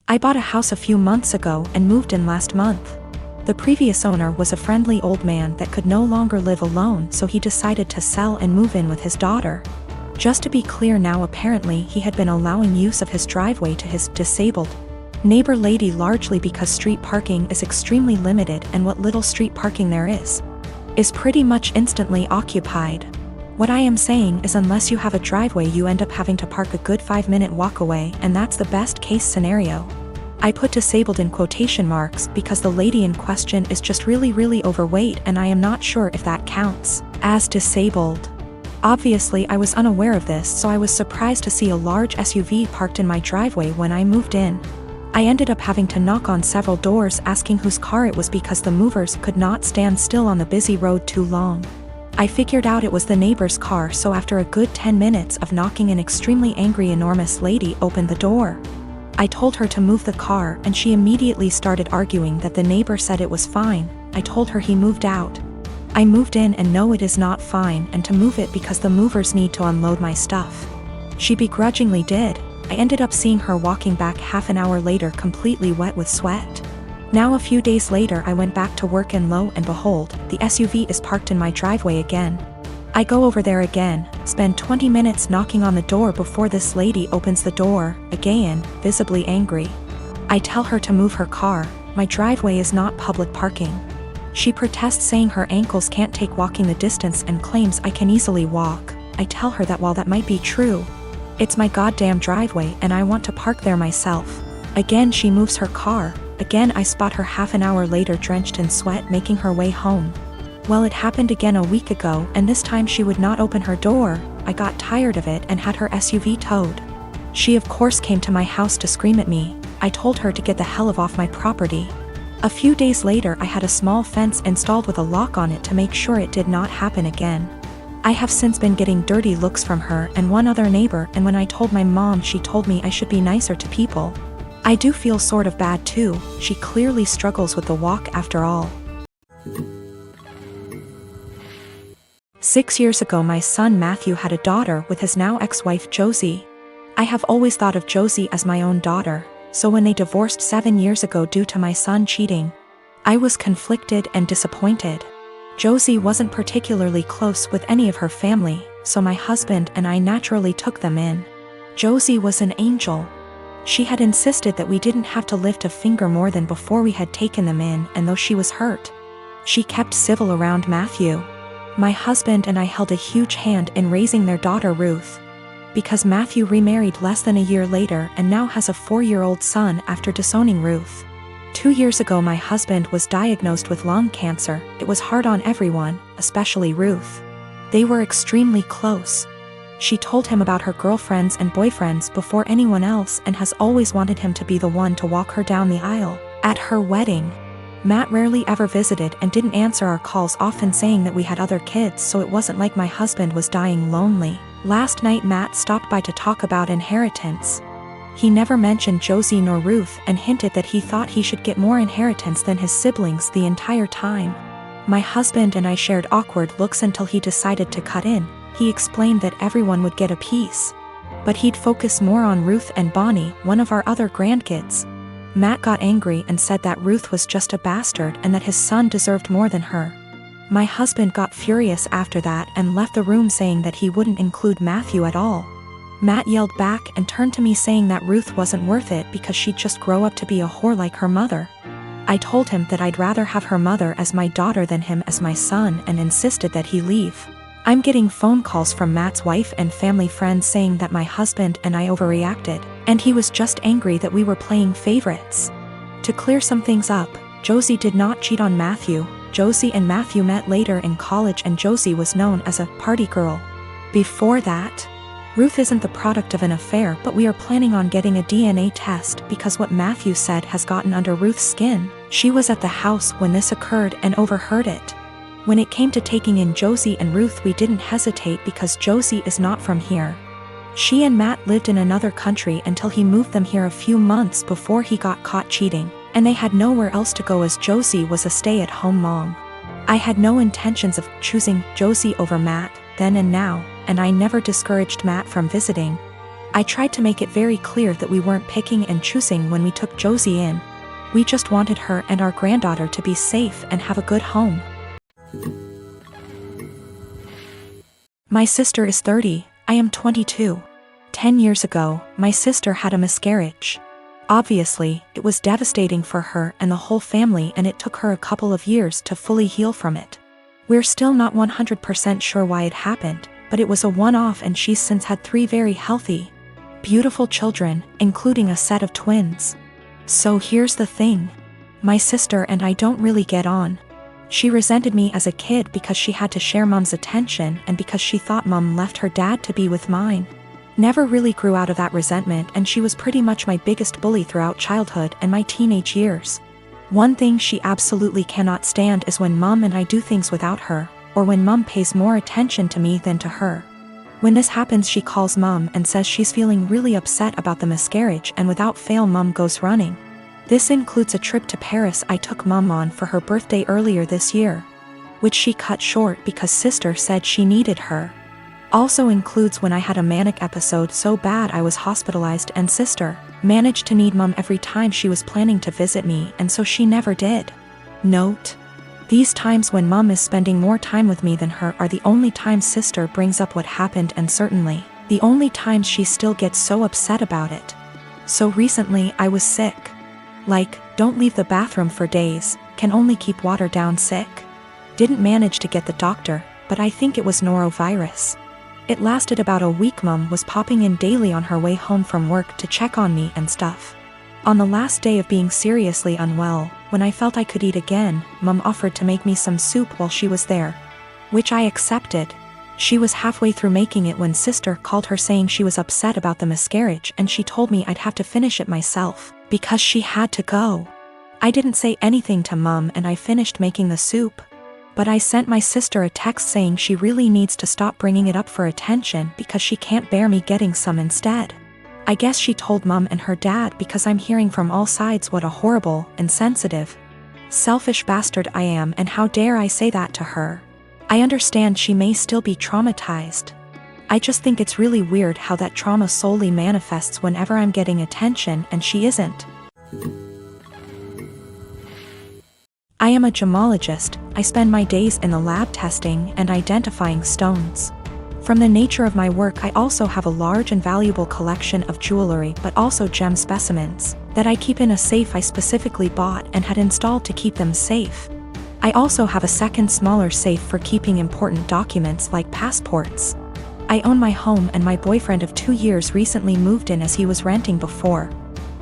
I bought a house a few months ago and moved in last month. The previous owner was a friendly old man that could no longer live alone, so he decided to sell and move in with his daughter. Just to be clear now, apparently he had been allowing use of his driveway to his disabled neighbor lady, largely because street parking is extremely limited, and what little street parking there is pretty much instantly occupied. What I am saying is, unless you have a driveway, you end up having to park a good 5-minute walk away, and that's the best case scenario. I put disabled in quotation marks because the lady in question is just really overweight, and I am not sure if that counts as disabled. Obviously I was unaware of this, so I was surprised to see a large SUV parked in my driveway when I moved in. I ended up having to knock on several doors asking whose car it was because the movers could not stand still on the busy road too long. I figured out it was the neighbor's car, so after a good 10 minutes of knocking, an extremely angry enormous lady opened the door. I told her to move the car, and she immediately started arguing that the neighbor said it was fine. I told her he moved out. I moved in, and no, it is not fine, and to move it because the movers need to unload my stuff. She begrudgingly did. I ended up seeing her walking back half an hour later, completely wet with sweat. Now a few days later I went back to work, and lo and behold, the SUV is parked in my driveway again. I go over there again, spend 20 minutes knocking on the door before this lady opens the door, again, visibly angry. I tell her to move her car. My driveway is not public parking. She protests, saying her ankles can't take walking the distance, and claims I can easily walk. I tell her that while that might be true, it's my goddamn driveway and I want to park there myself. Again she moves her car. Again I spot her half an hour later drenched in sweat making her way home. Well, it happened again a week ago, and this time she would not open her door. I got tired of it and had her SUV towed. She of course came to my house to scream at me. I told her to get the hell off my property. A few days later I had a small fence installed with a lock on it to make sure it did not happen again. I have since been getting dirty looks from her and one other neighbor, and when I told my mom, she told me I should be nicer to people. I do feel sort of bad too. She clearly struggles with the walk after all. 6 years ago my son Matthew had a daughter with his now ex-wife Josie. I have always thought of Josie as my own daughter, so when they divorced 7 years ago due to my son cheating, I was conflicted and disappointed. Josie wasn't particularly close with any of her family, so my husband and I naturally took them in. Josie was an angel. She had insisted that we didn't have to lift a finger more than before we had taken them in, and though she was hurt, she kept civil around Matthew. My husband and I held a huge hand in raising their daughter Ruth, because Matthew remarried less than a year later and now has a 4-year-old son after disowning Ruth. 2 years ago my husband was diagnosed with lung cancer. It was hard on everyone, especially Ruth. They were extremely close. She told him about her girlfriends and boyfriends before anyone else, and has always wanted him to be the one to walk her down the aisle at her wedding. Matt rarely ever visited and didn't answer our calls, often saying that we had other kids, so it wasn't like my husband was dying lonely. Last night Matt stopped by to talk about inheritance. He never mentioned Josie nor Ruth, and hinted that he thought he should get more inheritance than his siblings the entire time. My husband and I shared awkward looks until he decided to cut in. He explained that everyone would get a piece, but he'd focus more on Ruth and Bonnie, one of our other grandkids. Matt got angry and said that Ruth was just a bastard and that his son deserved more than her. My husband got furious after that and left the room, saying that he wouldn't include Matthew at all. Matt yelled back and turned to me saying that Ruth wasn't worth it because she'd just grow up to be a whore like her mother. I told him that I'd rather have her mother as my daughter than him as my son, and insisted that he leave. I'm getting phone calls from Matt's wife and family friends saying that my husband and I overreacted, and he was just angry that we were playing favorites. To clear some things up, Josie did not cheat on Matthew. Josie and Matthew met later in college, and Josie was known as a party girl. Before that, Ruth isn't the product of an affair, but we are planning on getting a DNA test because what Matthew said has gotten under Ruth's skin. She was at the house when this occurred and overheard it. When it came to taking in Josie and Ruth, we didn't hesitate because Josie is not from here. She and Matt lived in another country until he moved them here a few months before he got caught cheating, and they had nowhere else to go as Josie was a stay-at-home mom. I had no intentions of choosing Josie over Matt then and now, and I never discouraged Matt from visiting. I tried to make it very clear that we weren't picking and choosing when we took Josie in. We just wanted her and our granddaughter to be safe and have a good home. My sister is 30, I am 22. 10 years ago, my sister had a miscarriage. Obviously, it was devastating for her and the whole family, and it took her a couple of years to fully heal from it. We're still not 100% sure why it happened, but it was a one-off, and she's since had 3 very healthy, beautiful children, including a set of twins. So here's the thing. My sister and I don't really get on. She resented me as a kid because she had to share Mom's attention and because she thought Mom left her dad to be with mine. Never really grew out of that resentment, and she was pretty much my biggest bully throughout childhood and my teenage years. One thing she absolutely cannot stand is when Mom and I do things without her, or when Mom pays more attention to me than to her. When this happens, she calls Mom and says she's feeling really upset about the miscarriage, and without fail Mom goes running. This includes a trip to Paris I took Mom on for her birthday earlier this year, which she cut short because sister said she needed her. Also includes when I had a manic episode so bad I was hospitalized, and sister managed to need Mom every time she was planning to visit me, and so she never did. Note: these times when Mom is spending more time with me than her are the only times sister brings up what happened, and certainly the only times she still gets so upset about it. So recently I was sick. Like, don't leave the bathroom for days, can only keep water down sick. Didn't manage to get the doctor, but I think it was norovirus. It lasted about a week. Mom was popping in daily on her way home from work to check on me and stuff. On the last day of being seriously unwell, when I felt I could eat again, Mom offered to make me some soup while she was there, which I accepted. She was halfway through making it when sister called her saying she was upset about the miscarriage, and she told me I'd have to finish it myself because she had to go. I didn't say anything to Mom and I finished making the soup. But I sent my sister a text saying she really needs to stop bringing it up for attention because she can't bear me getting some instead. I guess she told Mom and her dad because I'm hearing from all sides what a horrible, insensitive, selfish bastard I am, and how dare I say that to her. I understand she may still be traumatized. I just think it's really weird how that trauma solely manifests whenever I'm getting attention and she isn't. I am a gemologist. I spend my days in the lab testing and identifying stones. From the nature of my work, I also have a large and valuable collection of jewelry, but also gem specimens that I keep in a safe I specifically bought and had installed to keep them safe. I also have a second smaller safe for keeping important documents like passports. I own my home, and my boyfriend of 2 years recently moved in as he was renting before.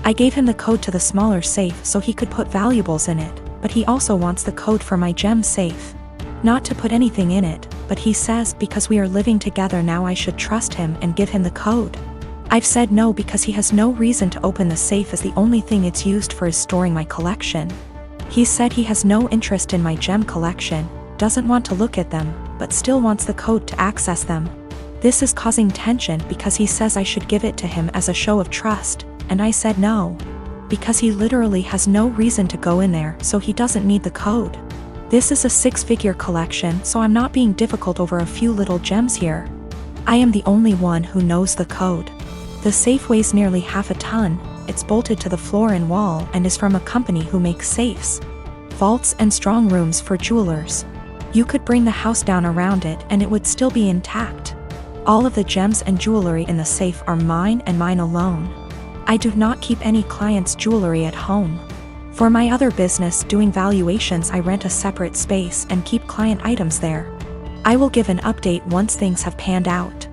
I gave him the code to the smaller safe so he could put valuables in it, but he also wants the code for my gem safe. Not to put anything in it, but he says because we are living together now I should trust him and give him the code. I've said no because he has no reason to open the safe, as the only thing it's used for is storing my collection. He said he has no interest in my gem collection, doesn't want to look at them, but still wants the code to access them. This is causing tension because he says I should give it to him as a show of trust, and I said no, because he literally has no reason to go in there, so he doesn't need the code. This is a 6-figure collection, so I'm not being difficult over a few little gems here. I am the only one who knows the code. The safe weighs nearly half a ton, it's bolted to the floor and wall, and is from a company who makes safes, vaults and strong rooms for jewelers. You could bring the house down around it and it would still be intact. All of the gems and jewelry in the safe are mine and mine alone. I do not keep any clients' jewelry at home. For my other business doing valuations, I rent a separate space and keep client items there. I will give an update once things have panned out.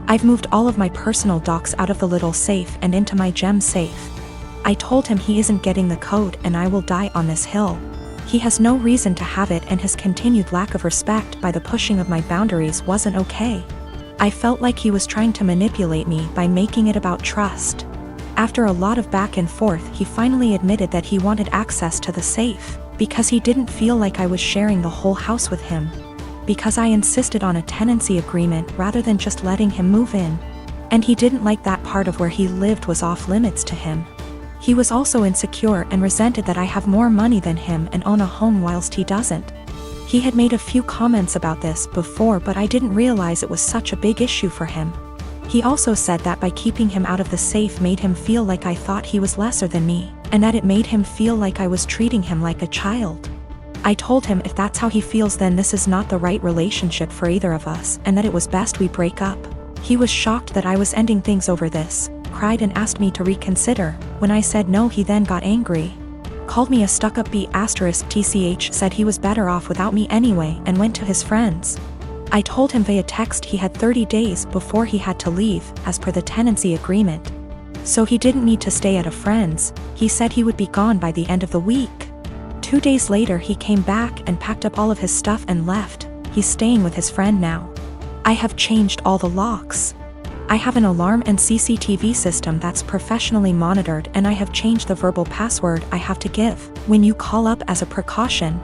I've moved all of my personal docs out of the little safe and into my gem safe. I told him he isn't getting the code and I will die on this hill. He has no reason to have it, and his continued lack of respect by the pushing of my boundaries wasn't okay. I felt like he was trying to manipulate me by making it about trust. After a lot of back and forth, he finally admitted that he wanted access to the safe, because he didn't feel like I was sharing the whole house with him. Because I insisted on a tenancy agreement rather than just letting him move in. And he didn't like that part of where he lived was off limits to him. He was also insecure and resented that I have more money than him and own a home whilst he doesn't. He had made a few comments about this before, but I didn't realize it was such a big issue for him. He also said that by keeping him out of the safe made him feel like I thought he was lesser than me, and that it made him feel like I was treating him like a child. I told him if that's how he feels then this is not the right relationship for either of us and that it was best we break up. He was shocked that I was ending things over this, cried and asked me to reconsider. When I said no he then got angry. Called me a stuck-up B***tch, said he was better off without me anyway and went to his friends. I told him via text he had 30 days before he had to leave, as per the tenancy agreement. So he didn't need to stay at a friend's, he said he would be gone by the end of the week. 2 days later he came back and packed up all of his stuff and left. He's staying with his friend now. I have changed all the locks. I have an alarm and CCTV system that's professionally monitored and I have changed the verbal password I have to give when you call up as a precaution.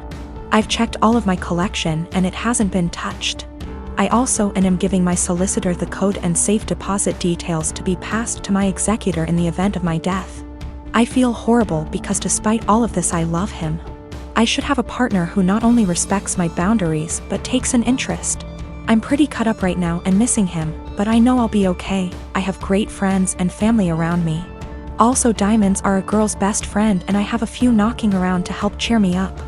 I've checked all of my collection and it hasn't been touched. I also am giving my solicitor the code and safe deposit details to be passed to my executor in the event of my death. I feel horrible because despite all of this I love him. I should have a partner who not only respects my boundaries but takes an interest. I'm pretty cut up right now and missing him, but I know I'll be okay. I have great friends and family around me. Also, diamonds are a girl's best friend and I have a few knocking around to help cheer me up.